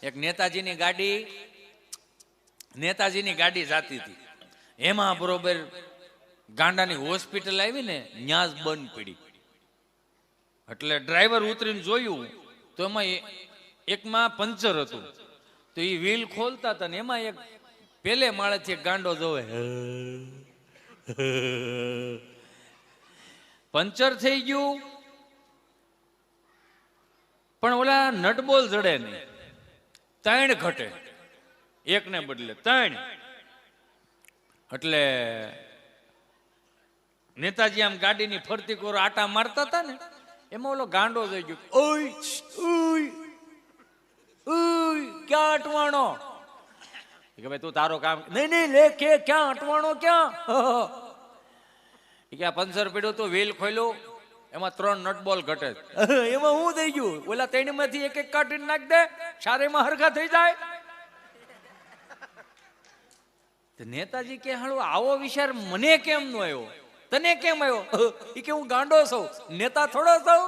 એક નેતાજીની ગાડી જાતી હતી, એમાં બરોબર ગાંડાની હોસ્પિટલ આવી ને ન્યાજ બંધ પડી. એટલે ડ્રાઈવર ઉતરીને જોયું તો એમાં એકમાં પંચર હતું. તો એ વ્હીલ ખોલતા હતા ને એમાં એક પેલે માળેથી ગાંડો જોવે, પંચર થઈ ગયું પણ ઓલા નટબોલ જડે નહીં, 3 ઘટે, એકને બદલે 3. એટલે નેતાજી આમ ગાડીની ફરતી કોર આટા મારતા હતા ને એમાં ઓલો ગાંડો થઈ ગયો, ઓય ઓય ઓય ક્યાં અટવાણો? કે ભાઈ તું તારો કામ, નહીં લે કે ક્યાં અટવાણો ક્યાં? કે આ પંચર પડ્યો તો વ્હીલ ખોલ્યો એમાં 3 નટબોલ ઘટે, એમાં હું થઈ ગયું? ઓલા 3 માંથી એક કાઢીને નાખ દે, સારેમાં હરખા થઈ જાય. નેતાજી કે હાલો આવો વિચાર મને કેમ નો આવ્યો, તને કેમ આવ્યો? એ કે હું ગાંડો છું, નેતા થોડો છું.